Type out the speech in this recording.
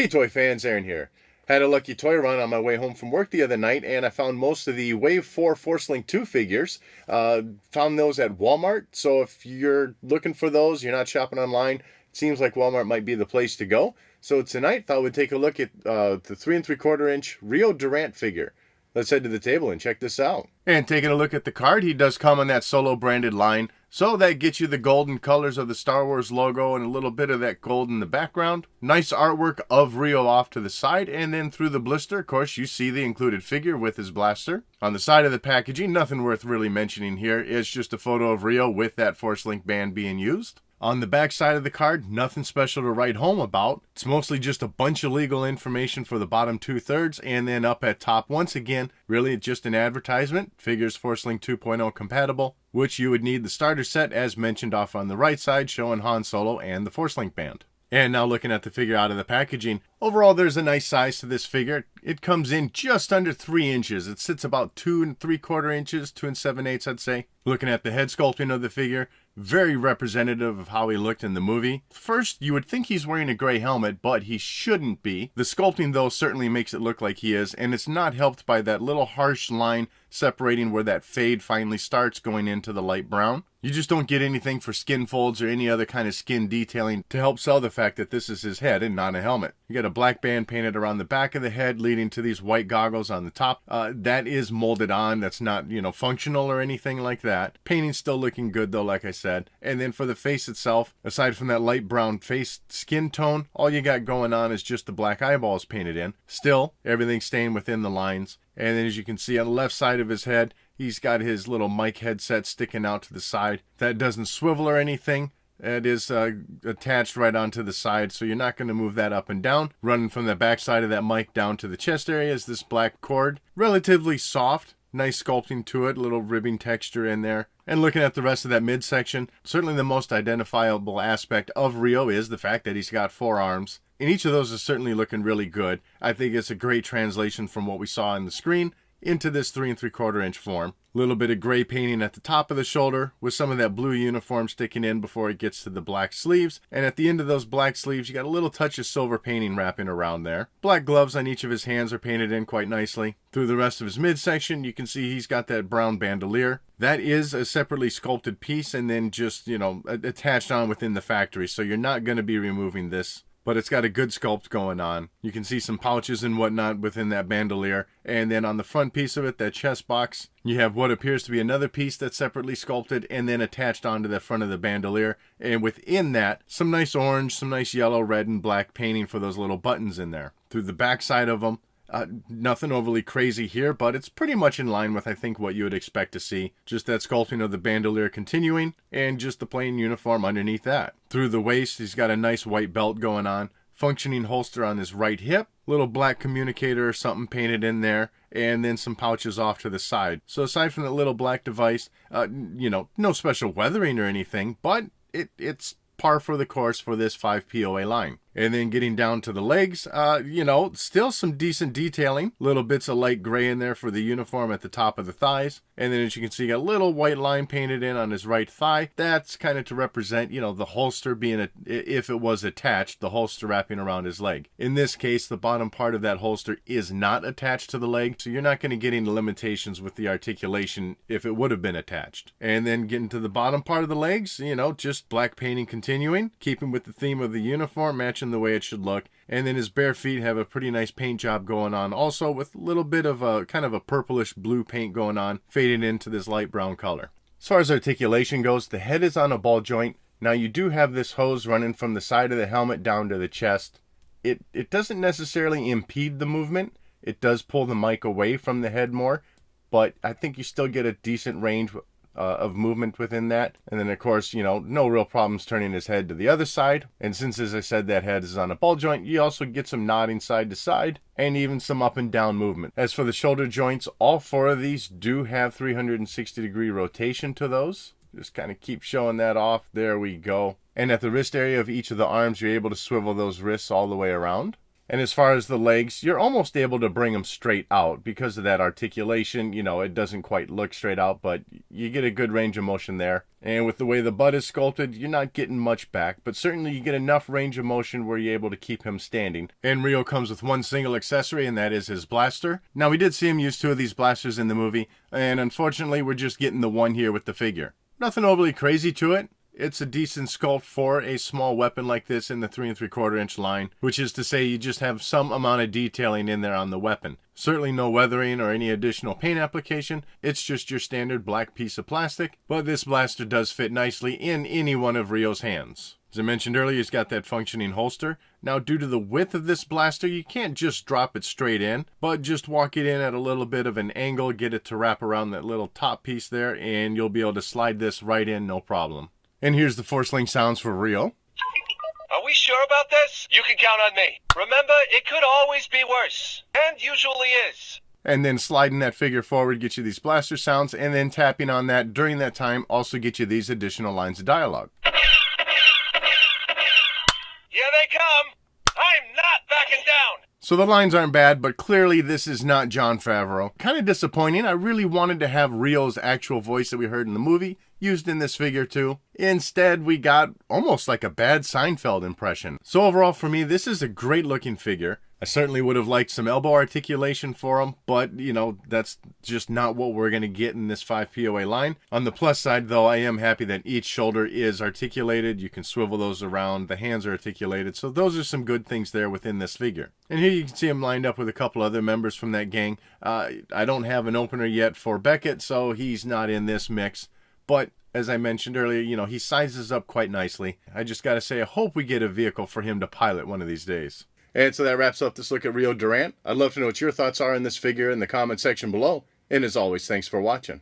Hey toy fans, Aaron here. Had a lucky toy run on my way home from work the other night, and I found most of the Wave 4 Force Link 2 figures. Found those at Walmart, so if you're looking for those, you're not shopping online, it seems like Walmart might be the place to go. So tonight, thought we'd take a look at the 3 3/4 inch Rio Durant figure. Let's head to the table and check this out. And taking a look at the card, he does come on that Solo branded line. So that gets you the golden colors of the Star Wars logo and a little bit of that gold in the background. Nice artwork of Rio off to the side, and then through the blister, of course, you see the included figure with his blaster. On the side of the packaging, nothing worth really mentioning here. It's just a photo of Rio with that Force Link band being used. On the back side of the card, nothing special to write home about. It's mostly just a bunch of legal information for the bottom 2/3, and then up at top, once again, really just an advertisement. Figures Force Link 2.0 compatible, which you would need the starter set as mentioned off on the right side, showing Han Solo and the Force Link band. And now looking at the figure out of the packaging, overall there's a nice size to this figure. It comes in just under 3 inches. It sits about 2 3/4 inches, 2 7/8 I'd say. Looking at the head sculpting of the figure, very representative of how he looked in the movie. First, you would think he's wearing a gray helmet, but he shouldn't be. The sculpting though certainly makes it look like he is, and it's not helped by that little harsh line separating where that fade finally starts going into the light brown. You just don't get anything for skin folds or any other kind of skin detailing to help sell the fact that this is his head and not a helmet. You got a black band painted around the back of the head leading to these white goggles on the top. That is molded on. That's not, functional or anything like that. Painting's still looking good though, like I said. And then for the face itself, aside from that light brown face skin tone, all you got going on is just the black eyeballs painted in. Still, everything's staying within the lines. And then as you can see on the left side of his head, he's got his little mic headset sticking out to the side. That doesn't swivel or anything. It is attached right onto the side, so you're not going to move that up and down. Running from the back side of that mic down to the chest area is this black cord. Relatively soft. Nice sculpting to it, little ribbing texture in there. And looking at the rest of that midsection, certainly the most identifiable aspect of Rio is the fact that he's got 4 arms. And each of those is certainly looking really good. I think it's a great translation from what we saw on the screen into this 3 3/4 inch form. A little bit of gray painting at the top of the shoulder with some of that blue uniform sticking in before it gets to the black sleeves. And at the end of those black sleeves, you got a little touch of silver painting wrapping around there. Black gloves on each of his hands are painted in quite nicely. Through the rest of his midsection, you can see he's got that brown bandolier. That is a separately sculpted piece and then just, attached on within the factory. So you're not going to be removing this. But it's got a good sculpt going on. You can see some pouches and whatnot within that bandolier. And then on the front piece of it, that chest box, you have what appears to be another piece that's separately sculpted and then attached onto the front of the bandolier. And within that, some nice orange, some nice yellow, red, and black painting for those little buttons in there. Through the back side of them, nothing overly crazy here, but it's pretty much in line with, I think, what you would expect to see. Just that sculpting of the bandolier continuing, and just the plain uniform underneath that. Through the waist, he's got a nice white belt going on. Functioning holster on his right hip. Little black communicator or something painted in there. And then some pouches off to the side. So aside from the little black device, no special weathering or anything, but it's par for the course for this 5 POA line. And then getting down to the legs, still some decent detailing. Little bits of light gray in there for the uniform at the top of the thighs. And then as you can see, got a little white line painted in on his right thigh. That's kind of to represent, the holster being, if it was attached, the holster wrapping around his leg. In this case, the bottom part of that holster is not attached to the leg. So you're not going to get any limitations with the articulation if it would have been attached. And then getting to the bottom part of the legs, just black painting continuing. Keeping with the theme of the uniform, matching the way it should look. And then his bare feet have a pretty nice paint job going on also, with a little bit of a kind of a purplish blue paint going on, fading into this light brown color. As far as articulation goes, the head is on a ball joint. Now you do have this hose running from the side of the helmet down to the chest. It doesn't necessarily impede the movement. It does pull the mic away from the head more, but I think you still get a decent range of movement within that. And then of course, no real problems turning his head to the other side. And since, as I said, that head is on a ball joint, you also get some nodding side to side and even some up and down movement. As for the shoulder joints, all 4 of these do have 360-degree rotation to those. Just kind of keep showing that off. There we go. And at the wrist area of each of the arms, you're able to swivel those wrists all the way around. And as far as the legs, you're almost able to bring them straight out because of that articulation. You know, it doesn't quite look straight out, but you get a good range of motion there. And with the way the butt is sculpted, you're not getting much back, but certainly you get enough range of motion where you're able to keep him standing. And Rio comes with one single accessory, and that is his blaster. Now, we did see him use 2 of these blasters in the movie, and unfortunately, we're just getting the one here with the figure. Nothing overly crazy to it. It's a decent sculpt for a small weapon like this in the 3 3/4 inch line, which is to say you just have some amount of detailing in there on the weapon. Certainly no weathering or any additional paint application. It's just your standard black piece of plastic, but this blaster does fit nicely in any one of Rio's hands. As I mentioned earlier, he's got that functioning holster. Now, due to the width of this blaster, you can't just drop it straight in, but just walk it in at a little bit of an angle, get it to wrap around that little top piece there, and you'll be able to slide this right in, no problem. And here's the Forceling sounds for Rio. Are we sure about this? You can count on me. Remember, it could always be worse, and usually is. And then sliding that figure forward gets you these blaster sounds, and then tapping on that during that time also gets you these additional lines of dialogue. Here they come. I'm not backing down. So the lines aren't bad, but clearly this is not Jon Favreau. Kind of disappointing. I really wanted to have Rio's actual voice that we heard in the movie used in this figure too. Instead, we got almost like a bad Seinfeld impression. So overall for me, this is a great looking figure. I certainly would have liked some elbow articulation for him, but, you know, that's just not what we're going to get in this 5 POA line. On the plus side, though, I am happy that each shoulder is articulated. You can swivel those around. The hands are articulated. So those are some good things there within this figure. And here you can see him lined up with a couple other members from that gang. I don't have an opener yet for Beckett, so he's not in this mix. But as I mentioned earlier, you know, he sizes up quite nicely. I just got to say, I hope we get a vehicle for him to pilot one of these days. And so that wraps up this look at Rio Durant. I'd love to know what your thoughts are on this figure in the comment section below. And as always, thanks for watching.